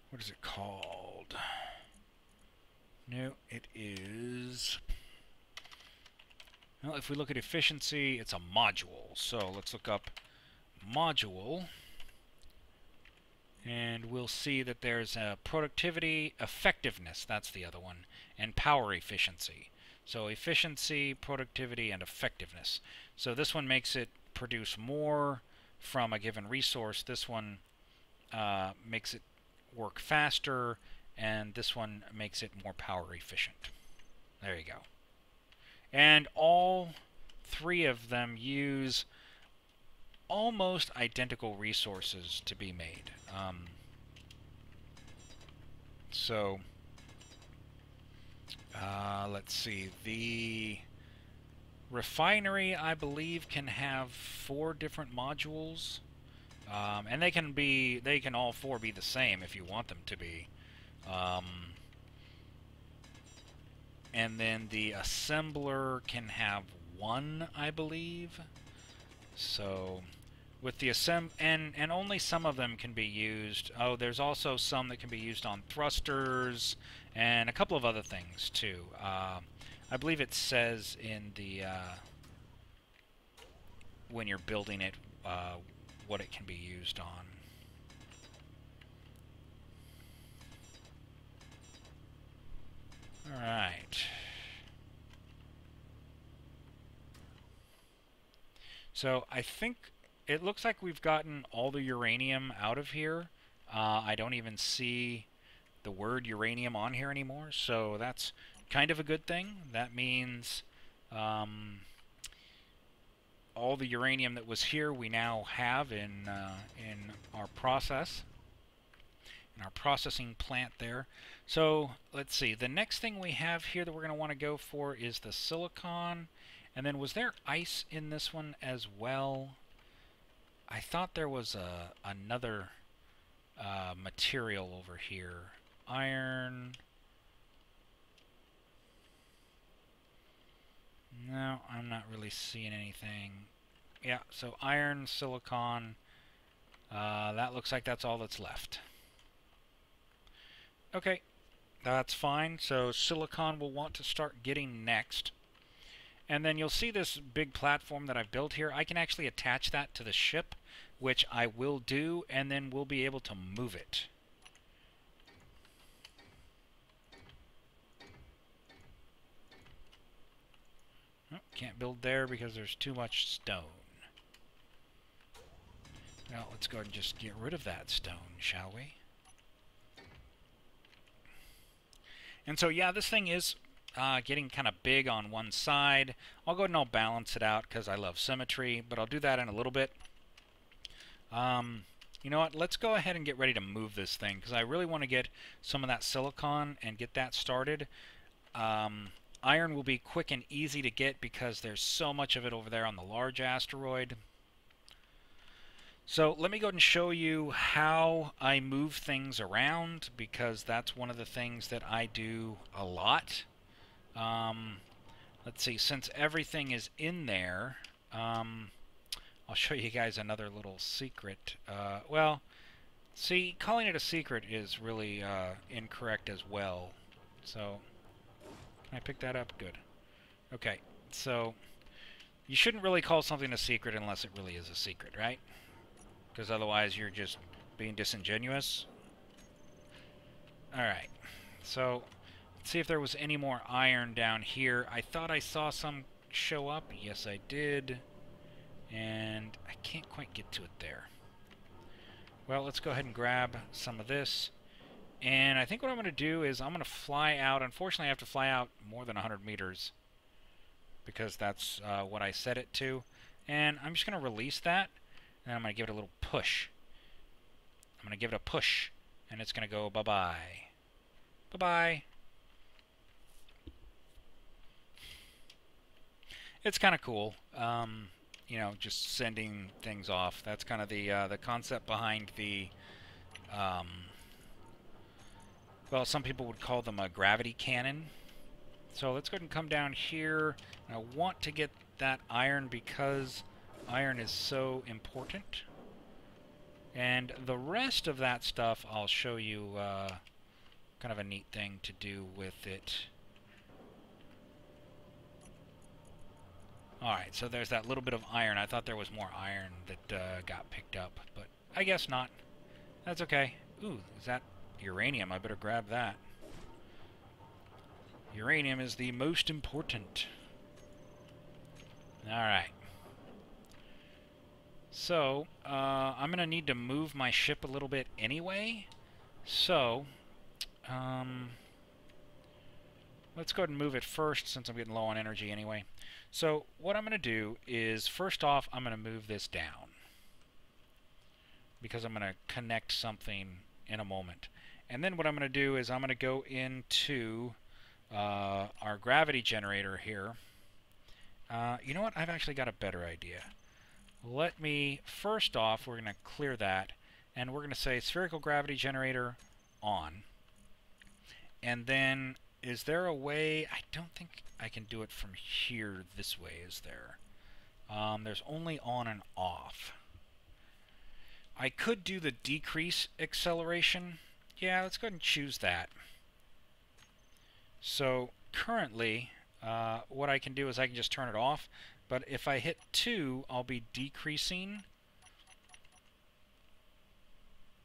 What is it called? No, it is... Well, if we look at efficiency, it's a module. So let's look up module. And we'll see that there's a productivity, effectiveness, that's the other one, and power efficiency. So efficiency, productivity, and effectiveness. So this one makes it produce more from a given resource. This one makes it work faster, and this one makes it more power efficient. There you go. And all three of them use almost identical resources to be made. Let's see. The refinery, I believe, can have 4 different modules, and they can all 4 be the same if you want them to be. And then the assembler can have 1, I believe. So with the and only some of them can be used. Oh, there's also some that can be used on thrusters and a couple of other things too. I believe it says in the when you're building it what it can be used on. All right. So I think it looks like we've gotten all the uranium out of here. I don't even see the word uranium on here anymore, so that's kind of a good thing. That means all the uranium that was here we now have in our process, in our processing plant there. So let's see, the next thing we have here that we're going to want to go for is the silicon. And then was there ice in this one as well? I thought there was another material over here. Iron. No, I'm not really seeing anything. Yeah, so iron, silicon. That looks like that's all that's left. Okay, that's fine. So silicon we'll want to start getting next. And then you'll see this big platform that I've built here. I can actually attach that to the ship, which I will do, and then we'll be able to move it. Oh, can't build there because there's too much stone. Now let's go ahead and just get rid of that stone, shall we? And so yeah, this thing is getting kind of big on one side. I'll go ahead and I'll balance it out because I love symmetry, but I'll do that in a little bit. You know what? Let's go ahead and get ready to move this thing because I really want to get some of that silicon and get that started. Iron will be quick and easy to get because there's so much of it over there on the large asteroid. So let me go ahead and show you how I move things around because that's one of the things that I do a lot. Let's see, since everything is in there, I'll show you guys another little secret. Well, see, calling it a secret is really incorrect as well. So, can I pick that up? Good. Okay, so you shouldn't really call something a secret unless it really is a secret, right? Because otherwise you're just being disingenuous. Alright, so let's see if there was any more iron down here. I thought I saw some show up. Yes, I did. And I can't quite get to it there. Well, let's go ahead and grab some of this. And I think what I'm going to do is I'm going to fly out. Unfortunately, I have to fly out more than 100 meters because that's what I set it to. And I'm just going to release that. And I'm going to give it a little push. I'm going to give it a push. And it's going to go bye-bye. Bye-bye. It's kind of cool. You know, just sending things off. That's kind of the concept behind the, well, some people would call them a gravity cannon. So let's go ahead and come down here. And I want to get that iron because iron is so important. And the rest of that stuff, I'll show you kind of a neat thing to do with it. Alright, so there's that little bit of iron. I thought there was more iron that got picked up, but I guess not. That's okay. Ooh, is that uranium? I better grab that. Uranium is the most important. Alright. So, I'm going to need to move my ship a little bit anyway. So, let's go ahead and move it first since I'm getting low on energy anyway. So, what I'm going to do is, first off, I'm going to move this down, because I'm going to connect something in a moment. And then what I'm going to do is I'm going to go into our gravity generator here. You know what? I've actually got a better idea. Let me, first off, we're going to clear that, and we're going to say spherical gravity generator on. And then, is there a way? I don't think I can do it from here this way, is there? There's only on and off. I could do the decrease acceleration. Yeah, let's go ahead and choose that. So currently, what I can do is I can just turn it off. But if I hit 2, I'll be decreasing.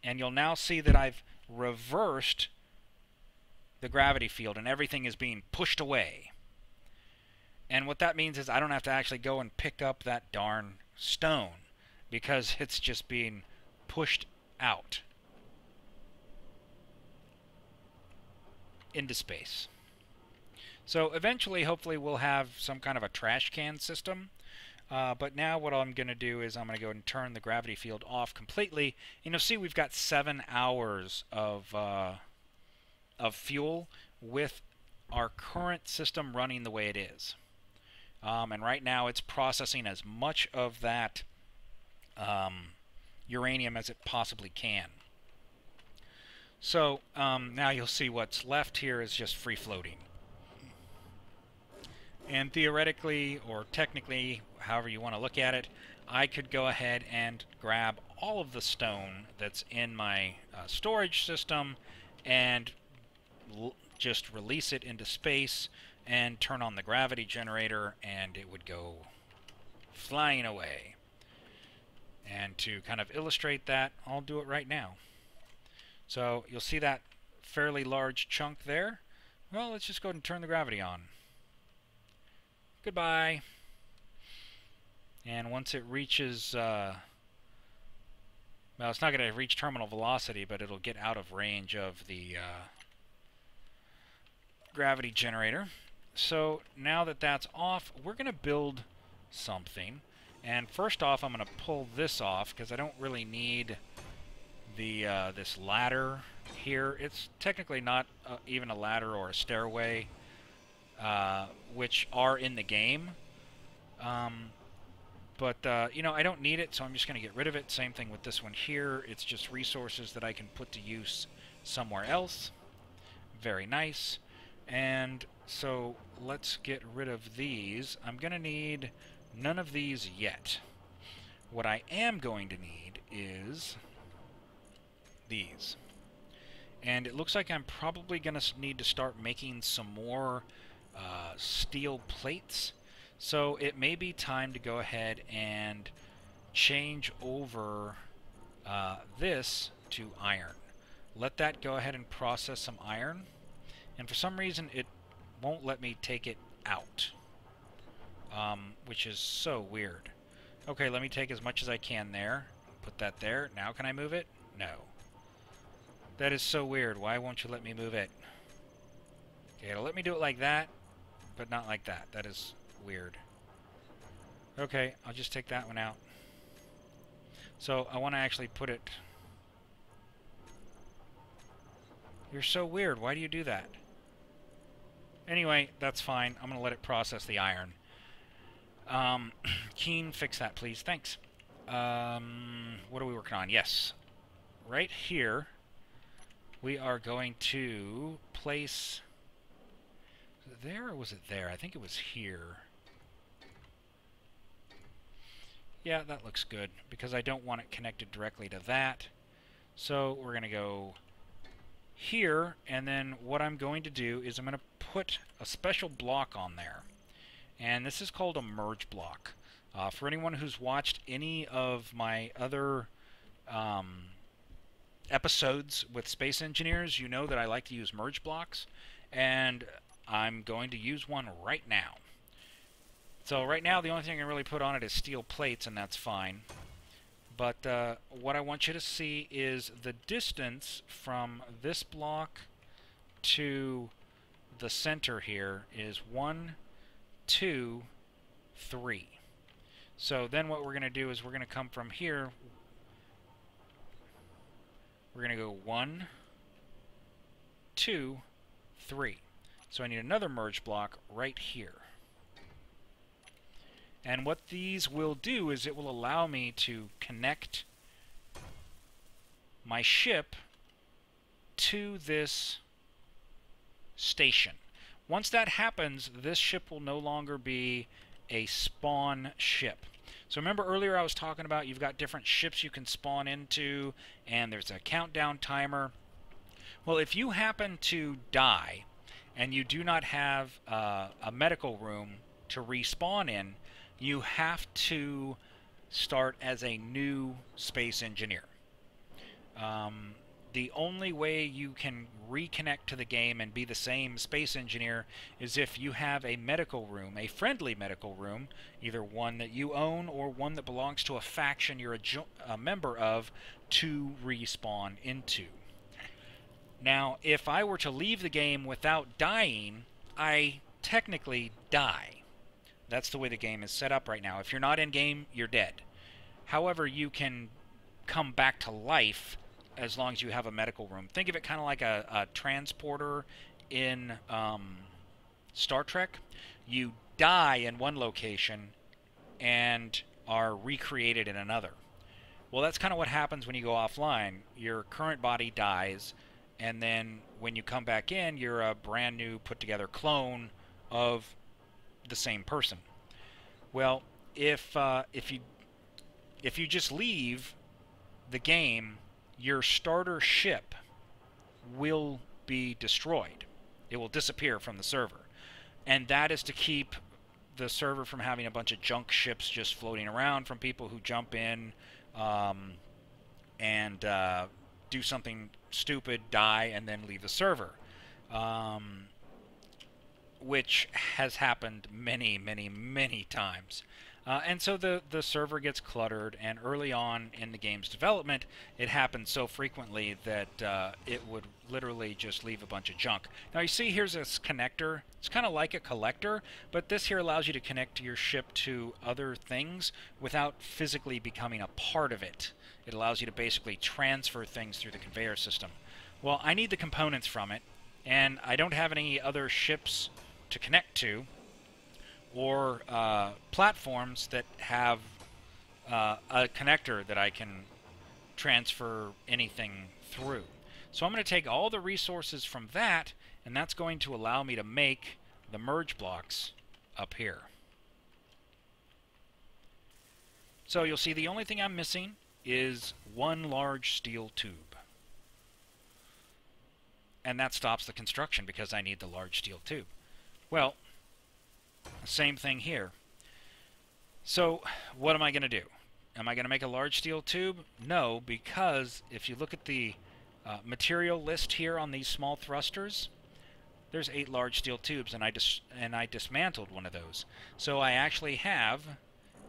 And you'll now see that I've reversed the gravity field and everything is being pushed away. And what that means is I don't have to actually go and pick up that darn stone, because it's just being pushed out into space. So eventually, hopefully, we'll have some kind of a trash can system. But now what I'm going to do is I'm going to go and turn the gravity field off completely. And you'll see we've got 7 hours of fuel with our current system running the way it is. And right now it's processing as much of that uranium as it possibly can. So now you'll see what's left here is just free floating. And theoretically, or technically, however you want to look at it, I could go ahead and grab all of the stone that's in my storage system and just release it into space and turn on the gravity generator, and it would go flying away. And to kind of illustrate that, I'll do it right now. So you'll see that fairly large chunk there. Well, let's just go ahead and turn the gravity on. Goodbye. And once it reaches, well, it's not going to reach terminal velocity, but it'll get out of range of the gravity generator. So now that that's off, we're going to build something. And first off, I'm going to pull this off because I don't really need the this ladder here. It's technically not even a ladder or a stairway, which are in the game. But you know, I don't need it, so I'm just going to get rid of it. Same thing with this one here. It's just resources that I can put to use somewhere else. Very nice. And so let's get rid of these. I'm going to need none of these yet. What I am going to need is these. And it looks like I'm probably going to need to start making some more steel plates. So it may be time to go ahead and change over this to iron. Let that go ahead and process some iron. And for some reason it won't let me take it out, which is so weird. Okay, let me take as much as I can there. Put that there. Now can I move it? No. That is so weird. Why won't you let me move it? Okay, it'll let me do it like that, but not like that. That is weird. Okay, I'll just take that one out. So I want to actually put it... You're so weird. Why do you do that? Anyway, that's fine. I'm going to let it process the iron. Keen, fix that, please. Thanks. What are we working on? Yes. Right here, we are going to place... Was it there or was it there? I think it was here. Yeah, that looks good, because I don't want it connected directly to that. So we're going to go here, and then what I'm going to do is I'm going to put a special block on there. And this is called a merge block. For anyone who's watched any of my other episodes with space engineers, you know that I like to use merge blocks, and I'm going to use one right now. So right now the only thing I can really put on it is steel plates, and that's fine. But what I want you to see is the distance from this block to the center here is 1, 2, 3. So then what we're going to do is we're going to come from here. We're going to go 1, 2, 3. So I need another merge block right here. And what these will do is it will allow me to connect my ship to this station. Once that happens, this ship will no longer be a spawn ship. So remember earlier I was talking about you've got different ships you can spawn into, and there's a countdown timer. Well, if you happen to die and you do not have a medical room to respawn in, you have to start as a new space engineer. The only way you can reconnect to the game and be the same space engineer is if you have a medical room, a friendly medical room, either one that you own or one that belongs to a faction you're a member of, to respawn into. Now, if I were to leave the game without dying, I technically die. That's the way the game is set up right now. If you're not in game, you're dead. However, you can come back to life as long as you have a medical room. Think of it kind of like a transporter in Star Trek. You die in one location and are recreated in another. Well, that's kind of what happens when you go offline. Your current body dies, and then when you come back in, you're a brand new put-together clone of the same person. Well, if you just leave the game, your starter ship will be destroyed. It will disappear from the server, and that is to keep the server from having a bunch of junk ships just floating around from people who jump in and do something stupid, die, and then leave the server. Which has happened many, many, many times. And so the server gets cluttered, and early on in the game's development, it happened so frequently that it would literally just leave a bunch of junk. Now you see here's this connector. It's kind of like a collector, but this here allows you to connect your ship to other things without physically becoming a part of it. It allows you to basically transfer things through the conveyor system. Well, I need the components from it, and I don't have any other ships to connect to, or platforms that have a connector that I can transfer anything through. So I'm going to take all the resources from that, and that's going to allow me to make the merge blocks up here. So you'll see the only thing I'm missing is one large steel tube. And that stops the construction because I need the large steel tube. Well, same thing here. So what am I going to do? Am I going to make a large steel tube? No, because if you look at the material list here on these small thrusters, there's 8 large steel tubes, and I dismantled one of those. So I actually have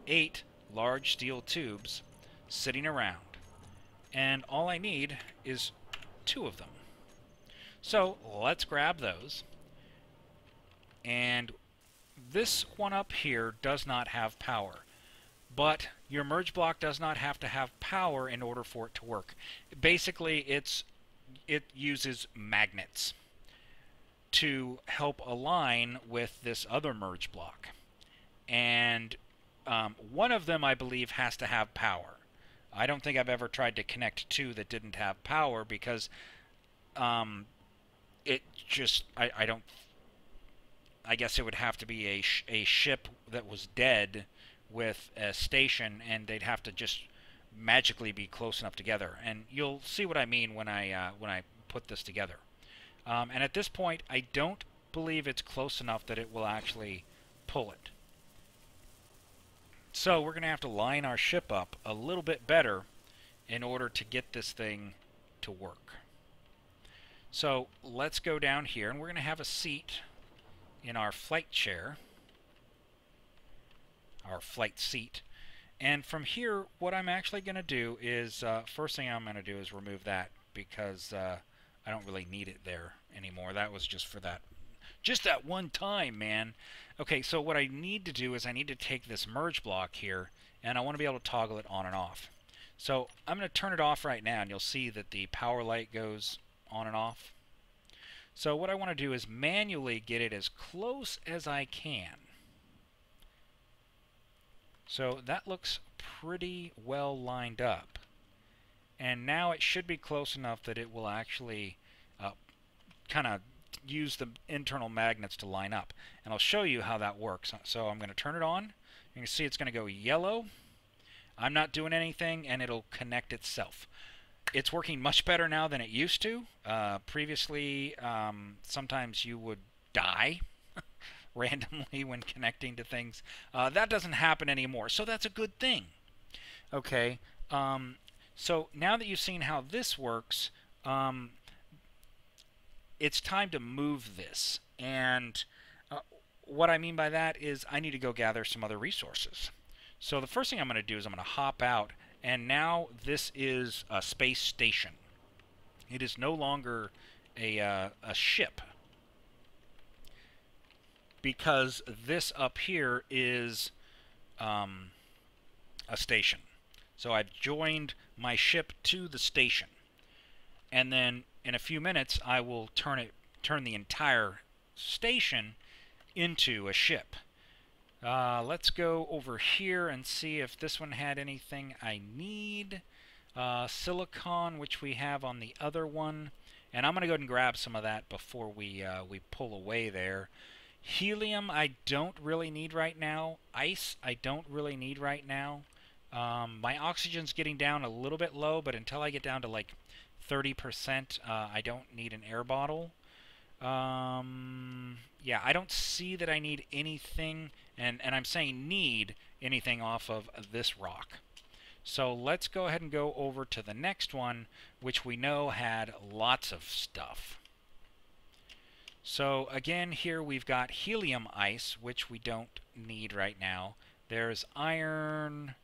8 large steel tubes sitting around, and all I need is 2 of them. So let's grab those. And this one up here does not have power, but your merge block does not have to have power in order for it to work. Basically, it uses magnets to help align with this other merge block, and one of them, I believe, has to have power. I don't think I've ever tried to connect 2 that didn't have power, because it just I don't. I guess it would have to be a ship that was dead with a station, and they'd have to just magically be close enough together. And you'll see what I mean when I put this together. And at this point, I don't believe it's close enough that it will actually pull it. So we're going to have to line our ship up a little bit better in order to get this thing to work. So let's go down here, and we're going to have a seat in our flight chair, our flight seat. And from here, what I'm actually going to do is, first thing I'm going to do is remove that, because I don't really need it there anymore. That was just for that, just that one time, man. Okay, so what I need to do is I need to take this merge block here, and I want to be able to toggle it on and off. So I'm going to turn it off right now, and you'll see that the power light goes on and off. So what I want to do is manually get it as close as I can. So that looks pretty well lined up. And now it should be close enough that it will actually kind of use the internal magnets to line up. And I'll show you how that works. So I'm going to turn it on. You can see it's going to go yellow. I'm not doing anything, and it'll connect itself. It's working much better now than it used to. Previously, sometimes you would die randomly when connecting to things. That doesn't happen anymore, so that's a good thing. Okay, so now that you've seen how this works, it's time to move this. And what I mean by that is I need to go gather some other resources. So the first thing I'm going to do is I'm going to hop out, and now this is a space station. It is no longer a ship, because this up here is a station. So I've joined my ship to the station, and then in a few minutes I will turn the entire station into a ship. Let's go over here and see if this one had anything I need. Silicon, which we have on the other one, and I'm going to go ahead and grab some of that before we pull away there. Helium I don't really need right now. Ice I don't really need right now. My oxygen's getting down a little bit low, but until I get down to like 30%, I don't need an air bottle. Yeah, I don't see that I need anything, and I'm saying need anything off of this rock. So let's go ahead and go over to the next one, which we know had lots of stuff. So again, here we've got helium ice, which we don't need right now. There's iron.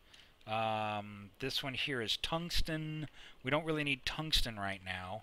This one here is tungsten. We don't really need tungsten right now.